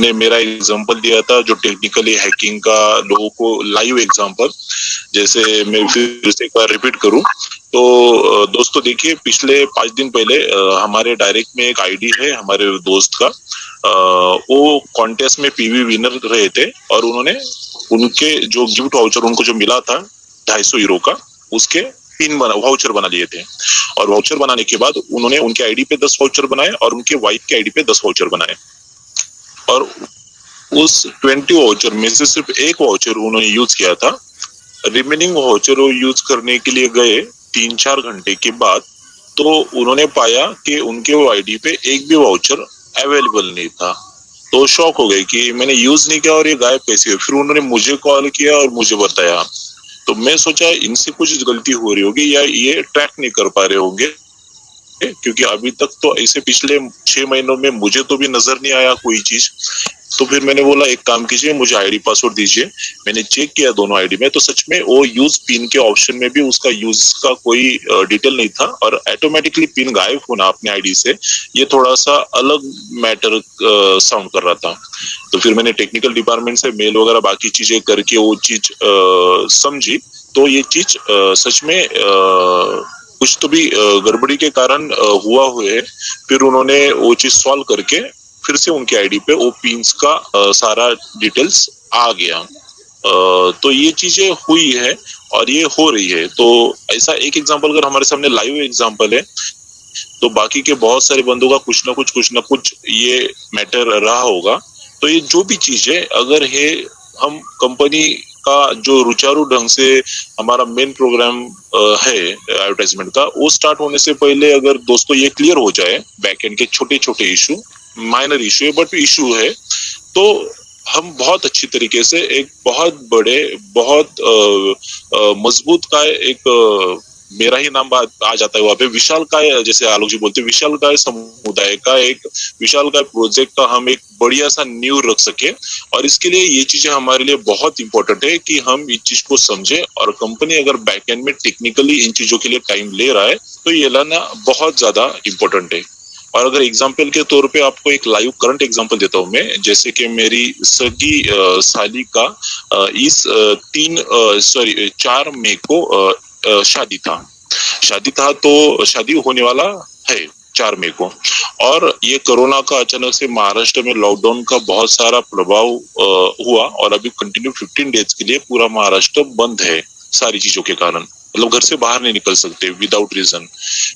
ने मेरा एग्जांपल दिया था जो टेक्निकली हैकिंग का लोगों को लाइव एग्जांपल, जैसे मैं फिर से एक बार रिपीट करूं तो दोस्तों देखिए, पिछले 5 दिन पहले हमारे डायरेक्ट में एक आईडी है हमारे दोस्त का, वो कॉन्टेस्ट में पीवी विनर रहे थे और उन्होंने उनके जो गिफ्ट वाउचर उनको जो मिला था 250 यूरो का, उसके 3 वाउचर बना लिए थे। और वाउचर बनाने के बाद उन्होंने उनके आईडी पे 10 वाउचर बनाए और उनके वाइफ के आईडी पे 10 वाउचर बनाए। और उस 20 वाउचर में से सिर्फ एक वाउचर उन्होंने यूज किया था। रिमेनिंग वाउचर वो यूज करने के लिए गए 3-4 घंटे के बाद, तो उन्होंने पाया कि उनके वो आईडी पे एक भी वाउचर अवेलेबल नहीं था। तो शॉक हो गए कि मैंने यूज नहीं किया और ये गायब कैसे। फिर उन्होंने मुझे कॉल किया और मुझे बताया। तो मैं सोचा इनसे कुछ गलती हो रही होगी या ये ट्रैक नहीं कर पा रहे होंगे, क्योंकि अभी तक तो ऐसे पिछले 6 महीनों में मुझे तो भी नजर नहीं आया कोई चीज। तो फिर मैंने बोला एक काम कीजिए, मुझे आईडी पासवर्ड दीजिए। मैंने चेक किया दोनों आईडी में, तो सच में वो यूज पिन के ऑप्शन में भी उसका यूज का कोई डिटेल नहीं था और ऑटोमेटिकली पिन गायब होना अपने आईडी से, ये थोड़ा सा अलग मैटर साउंड कर रहा था। तो फिर मैंने टेक्निकल डिपार्टमेंट से मेल वगैरह बाकी चीजें करके वो चीज समझी। तो ये चीज सच में कुछ तो भी गड़बड़ी के कारण हुआ है। फिर उन्होंने वो चीज सॉल्व करके फिर से उनके आईडी पे वो पिन्स का सारा डिटेल्स आ गया। तो ये चीजें हुई है और ये हो रही है। तो ऐसा एक एग्जांपल अगर हमारे सामने लाइव एग्जांपल है, तो बाकी के बहुत सारे बंदों का कुछ ना कुछ ये मैटर रहा होगा। तो ये जो भी चीज है, अगर है हम कंपनी का जो रुचारू ढंग से हमारा मेन प्रोग्राम है एडवर्टाइजमेंट का, वो स्टार्ट होने से पहले अगर दोस्तों ये क्लियर हो जाए, बैकएंड के छोटे छोटे इशू, माइनर इशू है बट इशू है, तो हम बहुत अच्छी तरीके से एक बहुत बड़े बहुत मजबूत का एक मेरा ही नाम आ जाता है वहां पे, विशालकाय, जैसे आलोक जी बोलते हैं, विशालकाय समुदाय का एक विशालकाय प्रोजेक्ट का हम एक बढ़िया सा नींव रख सके। और इसके लिए ये चीजें हमारे लिए बहुत इंपॉर्टेंट है कि हम इस चीज को समझे। और कंपनी अगर बैकएंड में टेक्निकली इन चीजों के लिए टाइम ले रहा है तो ये लाना बहुत ज्यादा इंपॉर्टेंट है। और अगर एग्जाम्पल के तौर पे आपको एक लाइव करंट एग्जाम्पल देता हूँ मैं, जैसे कि मेरी सगी साली का इस 4 मई को शादी था, तो शादी होने वाला है 4 मई को। और ये कोरोना का अचानक से महाराष्ट्र में लॉकडाउन का बहुत सारा प्रभाव हुआ और अभी कंटिन्यू 15 डेज के लिए पूरा महाराष्ट्र बंद है सारी चीजों के कारण। मतलब घर से बाहर नहीं निकल सकते विदाउट रीजन।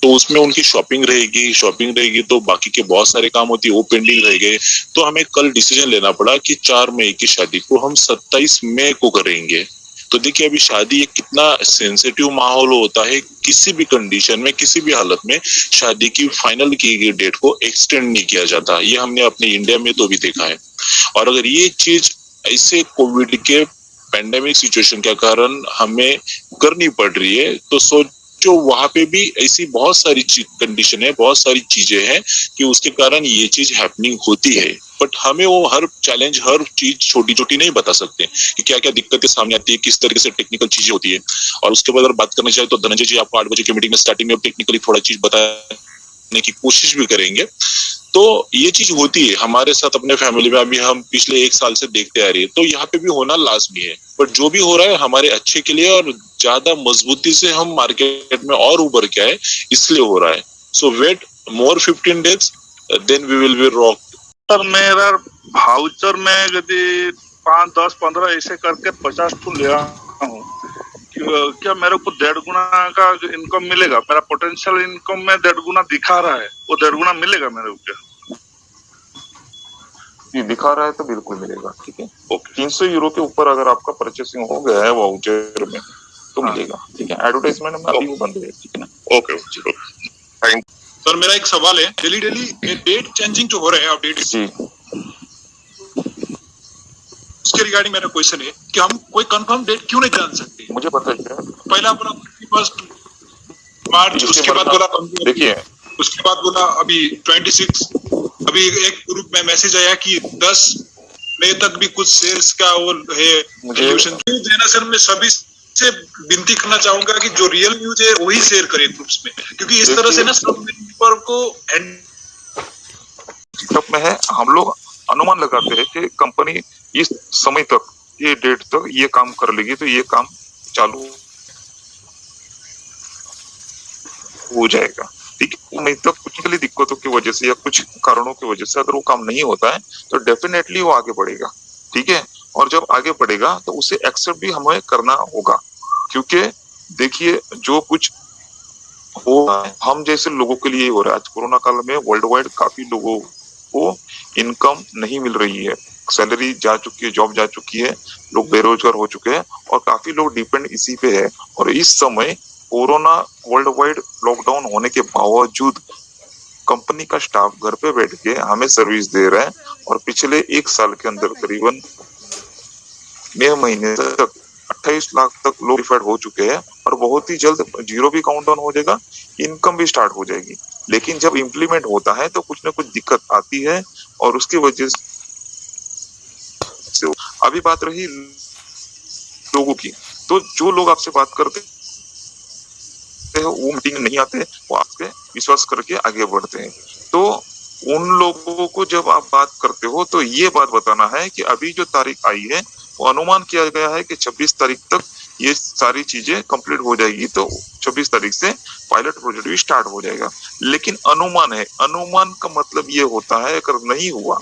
तो उसमें उनकी शॉपिंग रहेगी तो बाकी के बहुत सारे काम होती है वो पेंडिंग रह गए। तो हमें कल डिसीजन लेना पड़ा कि 4 मई की शादी को हम 27 मई को करेंगे। तो देखिए अभी शादी एक कितना सेंसिटिव माहौल होता है, किसी भी कंडीशन में किसी भी हालत में शादी की फाइनल की गई डेट को एक्सटेंड नहीं किया जाता। ये हमने अपने इंडिया में तो भी देखा है। और अगर ये चीज ऐसे कोविड के पैंडेमिक सिचुएशन के कारण हमें करनी पड़ रही है, तो सोचो वहां पे भी ऐसी बहुत सारी कंडीशन है, बहुत सारी चीजें हैं कि उसके कारण ये चीज हैपनिंग होती है। बट हमें वो हर चैलेंज, हर चीज छोटी छोटी नहीं बता सकते कि क्या क्या दिक्कतें सामने आती है, किस तरीके से टेक्निकल चीजें होती है। और उसके बाद अगर बात करना चाहे तो धनंजय जी आपको 8 बजे की मीटिंग में स्टार्टिंग में टेक्निकली थोड़ा चीज बताने की कोशिश भी करेंगे। तो ये चीज होती है हमारे साथ अपने फैमिली में, अभी हम पिछले 1 साल से देखते आ रही है। तो यहाँ पे भी होना लाजमी है, बट जो भी हो रहा है हमारे अच्छे के लिए और ज्यादा मजबूती से हम मार्केट में और उभर के आए इसलिए हो रहा है। So wait more 15 days, then we will be rock. Sir मेरा वाउचर में यदि 5, 10, 15 ऐसे करके 50 तो ले रहा हूँ, क्या मेरे को 1.5 गुना का इनकम मिलेगा? मेरा पोटेंशियल इनकम में 1.5 गुना दिखा रहा है, वो 1.5 गुना मिलेगा मेरे को? ये दिखा रहा है तो बिल्कुल मिलेगा। ठीक है, ओके। 300 यूरो के ऊपर अगर आपका परचेसिंग हो गया है वाउचर में तो मिलेगा। ठीक है, एडवर्टाइजमेंट में अभी वो बंद है। ठीक है ना, ओके। थैंक। सर मेरा एक सवाल है, डेली ये डेट चेंजिंग जो हो रहा है अपडेट जी, उसके रिगार्डिंग मेरा क्वेश्चन है कि हम कोई कंफर्म डेट क्यों नहीं जान सकते? मुझे बताइए। पहला अपना 31 मार्च, उसके बाद बोला देखिए, उसके बाद बोला अभी 26। अभी एक ग्रुप में मैसेज आया कि 10 मई तक भी कुछ शेयर्स का वो है देना। सर मैं सभी से विनती करना चाहूंगा कि जो रियल न्यूज है वही शेयर करें ग्रुप्स में, क्योंकि इस तरह से ना सब को में है हम लोग अनुमान लगाते हैं कि कंपनी इस समय तक, ये डेट तक ये काम कर लेगी तो ये काम चालू हो जाएगा। ठीक है, नहीं तो कुछ के लिए दिक्कतों की वजह से या कुछ कारणों की वजह से अगर वो काम नहीं होता है तो डेफिनेटली वो आगे बढ़ेगा। ठीक है, और जब आगे बढ़ेगा तो उसे एक्सेप्ट भी हमें करना होगा, क्योंकि देखिए जो कुछ हो रहा है हम जैसे लोगों के लिए हो रहा है। आज कोरोना काल में वर्ल्ड वाइड काफी लोगों को इनकम नहीं मिल रही है, सैलरी जा चुकी है, जॉब जा चुकी है, लोग बेरोजगार हो चुके हैं और काफी लोग डिपेंड इसी पे है। और इस समय कोरोना वर्ल्ड वाइड लॉकडाउन होने के बावजूद कंपनी का स्टाफ घर पे बैठ के हमें सर्विस दे रहा है और पिछले 1 साल के अंदर करीबन मई महीने तक 28 लाख तक लोग वेरीफाइड हो चुके हैं और बहुत ही जल्द जीरो भी काउंट डाउन हो जाएगा, इनकम भी स्टार्ट हो जाएगी। लेकिन जब इम्प्लीमेंट होता है तो कुछ ना कुछ दिक्कत आती है और उसकी वजह से अभी बात रही लोगों की, तो जो लोग आपसे बात करते हैं वो मीटिंग नहीं आते, वो आप पे विश्वास करके आगे बढ़ते हैं। तो उन लोगों को जब आप बात करते हो तो ये बात बताना है कि अभी जो तारीख आई है वो अनुमान किया गया है कि 26 तारीख तक ये सारी चीजें कंप्लीट हो जाएगी, तो 26 तारीख से पायलट प्रोजेक्ट भी स्टार्ट हो जाएगा। लेकिन अनुमान है, अनुमान का मतलब ये होता है अगर नहीं हुआ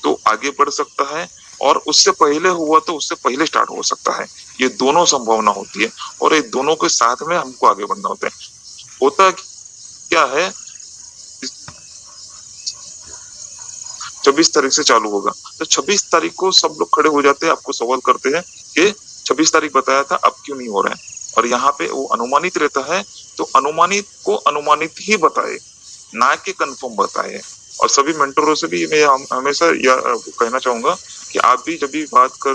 तो आगे बढ़ सकता है और उससे पहले हुआ तो उससे पहले स्टार्ट हो सकता है। ये दोनों संभावना होती है और ये दोनों के साथ में हमको आगे बढ़ना होता है। होता क्या है, 26 तारीख से चालू होगा तो 26 तारीख को सब लोग खड़े हो जाते हैं, आपको सवाल करते हैं कि 26 तारीख बताया था अब क्यों नहीं हो रहा है। और यहाँ पे वो अनुमानित रहता है तो अनुमानित को अनुमानित ही बताए, ना कि कंफर्म बताए। और सभी मेंटरों से भी मैं हमेशा कहना चाहूंगा कि आप भी जब भी बात कर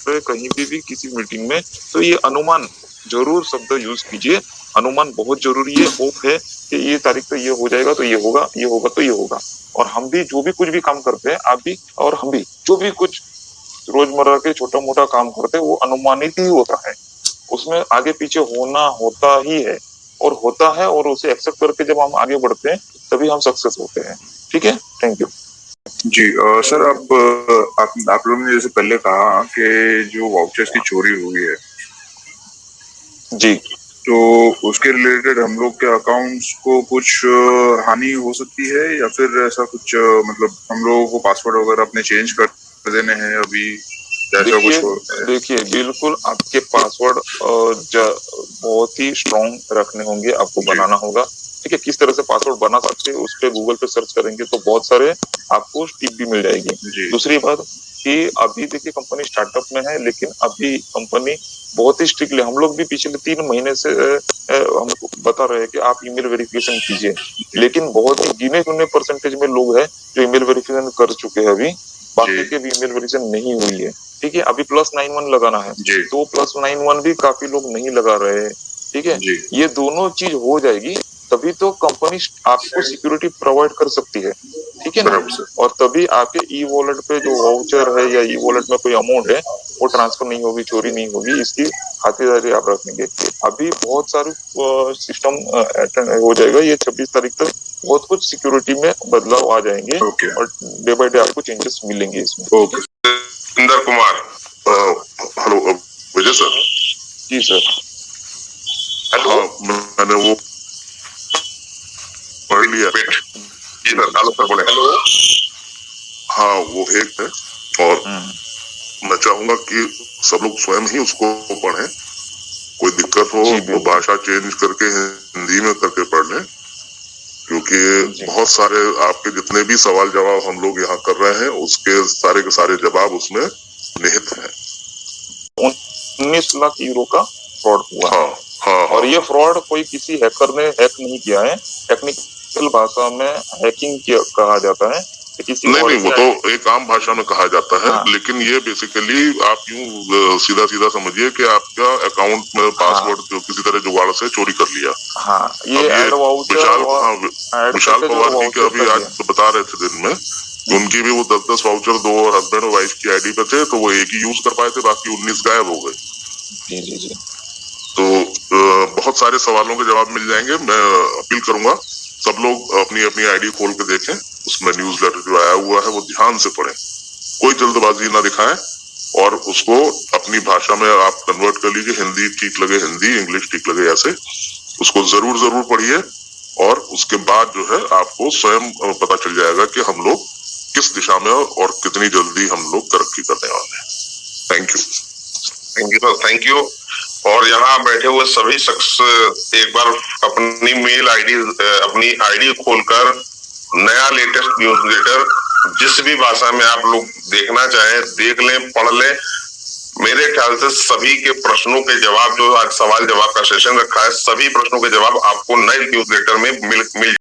रहे कहीं भी किसी मीटिंग में तो ये अनुमान जरूर शब्द यूज कीजिए। अनुमान बहुत जरूरी है। होप है कि ये तारीख पे ये हो जाएगा तो ये होगा, ये होगा तो ये होगा। और हम भी जो भी कुछ भी काम करते हैं, आप भी और हम भी जो भी कुछ रोजमर्रा के छोटा मोटा काम करते हैं वो अनुमानित ही होता है, उसमें आगे पीछे होना होता ही है और होता है और उसे एक्सेप्ट करके जब हम आगे बढ़ते हैं तभी हम सक्सेस होते हैं। ठीक है, थैंक यू जी। सर आप लोगों ने जैसे पहले कहा कि जो वाउचर्स की चोरी हुई है जी, तो उसके रिलेटेड हम लोग के अकाउंट्स को कुछ हानि हो सकती है या फिर ऐसा कुछ मतलब हम लोगों को पासवर्ड वगैरह अपने चेंज कर देने हैं अभी, ऐसा कुछ? देखिए बिल्कुल आपके पासवर्ड बहुत ही स्ट्रॉन्ग रखने होंगे, आपको बनाना होगा। ठीक है, किस तरह से पासवर्ड बना सकते हैं उस पे गूगल पे सर्च करेंगे तो बहुत सारे आपको टिप भी मिल जाएगी। दूसरी बात कि अभी देखिए कंपनी स्टार्टअप में है, लेकिन अभी कंपनी बहुत ही स्ट्रिक्टली, हम लोग भी पिछले 3 महीने से हमको बता रहे हैं कि आप ईमेल वेरिफिकेशन कीजिए, लेकिन बहुत ही गिने चुने परसेंटेज में लोग हैं जो ईमेल वेरिफिकेशन कर चुके हैं, अभी बाकी के भी ईमेल वेरिफिकेशन नहीं हुई है। ठीक है, अभी +91 लगाना है तो +91 भी काफी लोग नहीं लगा रहे हैं। ठीक है, ये दोनों चीज हो जाएगी तभी तो कंपनी आपको सिक्योरिटी प्रोवाइड कर सकती है। ठीक है ना, और तभी आपके ई वॉलेट पे जो वाउचर है या ई वॉलेट में कोई अमाउंट है वो ट्रांसफर नहीं होगी, चोरी नहीं होगी, इसकी खातिरदारी आप रखेंगे। अभी बहुत सारे सिस्टम हो जाएगा, ये 26 तारीख तक बहुत कुछ सिक्योरिटी में बदलाव आ जाएंगे और डे बाय डे आपको चेंजेस मिलेंगे इसमें। सुंदर कुमार, हेलो विजय सर। जी सर, हेलो। मैंने वो पढ़ लिया। जी सर, हेलो सर, बोले। हेलो। हाँ, वो एक है और मैं चाहूंगा कि सब लोग स्वयं ही उसको पढ़ें। कोई दिक्कत हो तो भाषा चेंज करके हिंदी में करके पढ़ लें, क्योंकि बहुत सारे आपके जितने भी सवाल जवाब हम लोग यहाँ कर रहे हैं उसके सारे के सारे जवाब उसमें निहित हैं। 19 लाख यूरो का फ्रॉड हुआ। हाँ, और ये फ्रॉड कोई किसी हैकर ने हैक नहीं किया है, टेक्निकल भाषा में हैकिंग कहा जाता है। नहीं, वो तो एक आम भाषा में कहा जाता है। हाँ। लेकिन ये बेसिकली आप यूं सीधा सीधा समझिए कि आपका अकाउंट में पासवर्ड जो किसी तरह जुगाड़ से चोरी कर लिया। हाँ, ये विशाल पवार जी के अभी आज बता रहे थे दिन में, उनकी भी वो 10-10 वाउचर 2 हस्बैंड और वाइफ की आईडी पे थे, तो वो एक ही यूज कर पाए थे, बाकी 19 गायब हो गए। जी। तो बहुत सारे सवालों के जवाब मिल जाएंगे। मैं अपील करूंगा सब लोग अपनी अपनी आईडी खोल के देखें उसमें न्यूज़लेटर जो आया हुआ है वो ध्यान से पढ़ें, कोई जल्दबाजी ना दिखाएं और उसको अपनी भाषा में आप कन्वर्ट कर लीजिए। हिंदी ठीक लगे हिंदी, इंग्लिश ठीक लगे ऐसे, उसको जरूर पढ़िए और उसके बाद जो है आपको स्वयं पता चल जाएगा कि हम लोग किस दिशा में और कितनी जल्दी हम लोग तरक्की करने वाले हैं। Thank you sir, thank you. और यहाँ बैठे हुए सभी शख्स एक बार अपनी मेल आईडी, अपनी आईडी खोलकर नया लेटेस्ट न्यूज़लेटर जिस भी भाषा में आप लोग देखना चाहें देख लें, पढ़ लें। मेरे ख्याल से सभी के प्रश्नों के जवाब, जो आज सवाल जवाब का सेशन रखा है, सभी प्रश्नों के जवाब आपको नए न्यूज़लेटर में मिल